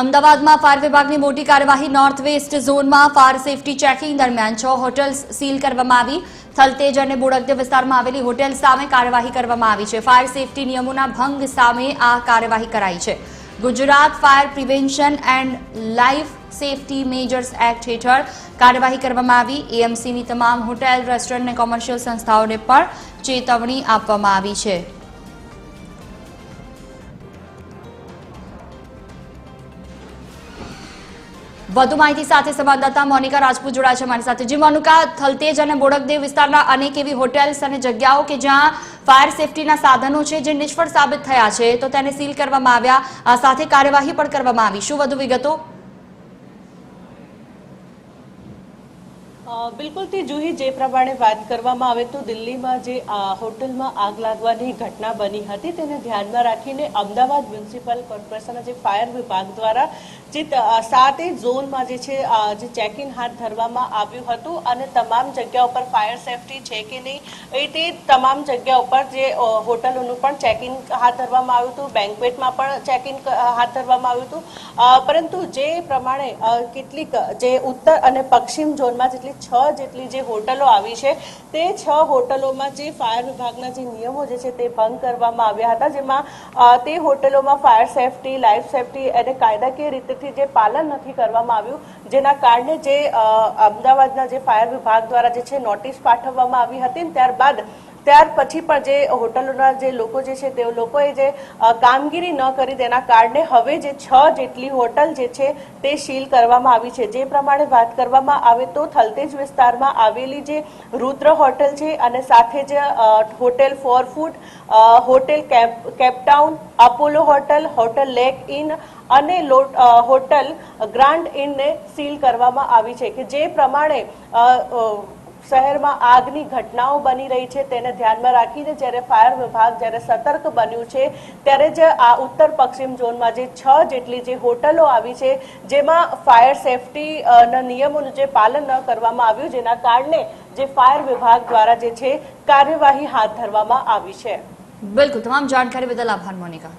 અમદાવાદમાં ફાયર વિભાગની મોટી કાર્યવાહી નોર્થ વેસ્ટ ઝોનમાં ફાયર સેફટી ચેકિંગ દરમિયાન 6 હોટેલ્સ સીલ કરવામાં આવી। થલતેજ અને બોડકદેવ વિસ્તારમાં આવેલી હોટેલ સામે કાર્યવાહી કરવામાં આવી છે। ફાયર સેફટી નિયમોના ભંગ સામે આ કાર્યવાહી કરાઈ છે। Gujarat fire prevention and life safety measures act હેઠળ કાર્યવાહી કરવામાં આવી। એએમસીની તમામ હોટેલ, રેસ્ટોરન્ટ અને કોમર્શિયલ સંસ્થાઓને પણ ચેતવણી આપવામાં આવી છે। વધુ માહિતી સાથે સંવાદદાતા મોનિકા રાજપૂત જોડાયા છે અમારી સાથે। જી મોનિકા, થલતેજ અને બોડકદેવ વિસ્તારના અનેક એવી હોટેલ્સ અને જગ્યાઓ કે જ્યાં ફાયર સેફટીના સાધનો છે જે નિષ્ફળ સાબિત થયા છે, તો તેને સીલ કરવામાં આવ્યા, સાથે કાર્યવાહી પણ કરવામાં આવી। શું વધુ વિગતો? બિલકુલ થી જુહી, જે પ્રમાણે વાત કરવામાં આવે તો દિલ્હીમાં જે હોટલમાં આગ લાગવાની ઘટના બની હતી તેને ધ્યાનમાં રાખીને અમદાવાદ મ્યુનિસિપલ કોર્પોરેશનના જે ફાયર વિભાગ દ્વારા જે 7 ઝોનમાં જે છે જે ચેકિંગ હાથ ધરવામાં આવ્યું હતું અને તમામ જગ્યાઓ પર ફાયર સેફટી છે કે નહીં એ તે તમામ જગ્યાઓ પર જે હોટલોનું પણ ચેકિંગ હાથ ધરવામાં આવ્યું હતું, બેન્ક્વેટમાં પણ ચેકિંગ હાથ ધરવામાં આવ્યું હતું। પરંતુ જે પ્રમાણે કેટલીક જે ઉત્તર અને પશ્ચિમ ઝોનમાં જેટલી 6 જેટલી જે હોટલો આવી છે તે 6 હોટલોમાં જે ફાયર વિભાગના જે નિયમો જે છે તે ભંગ કરવામાં આવ્યા હતા, જેમાં તે હોટલોમાં ફાયર સેફટી, લાઈફ સેફટી અને કાયદાકીય રીતેથી જે પાલન નથી કરવામાં આવ્યું, જેના કારણે જે અમદાવાદના જે ફાયર વિભાગ દ્વારા જે છે નોટિસ પાઠવવામાં આવી હતી। ત્યાર પછી પણ જે હોટલોના જે લોકો જે છે તે લોકોએ જે કામગીરી ન કરી તેના કારણે હવે જે 6 જેટલી હોટલ જે છે તે સીલ કરવામાં આવી છે। જે પ્રમાણે વાત કરવામાં આવે તો થલતેજ વિસ્તારમાં આવેલી જે રુદ્ર હોટેલ છે અને સાથે જ hotel for food, hotel Cape Town, Apollo hotel, hotel lake in અને હોટલ ગ્રાન્ડ ઇનને સીલ કરવામાં આવી છે કે જે પ્રમાણે શહેરમાં આગની ઘટનાઓ બની રહી છે તેને ધ્યાનમાં રાખીને જ્યારે ફાયર વિભાગ જ્યારે સતર્ક બન્યું છે ત્યારે જ આ ઉત્તર પશ્ચિમ ઝોનમાં જે 6 જેટલી જે હોટલો આવી છે જેમાં ફાયર સેફટીના નિયમોનું જે પાલન ન કરવામાં આવ્યું, જેના કારણે જે ફાયર વિભાગ દ્વારા જે છે કાર્યવાહી હાથ ધરવામાં આવી છે। બિલકુલ, તમામ જાણકારી બદલ આભાર મોનિકા।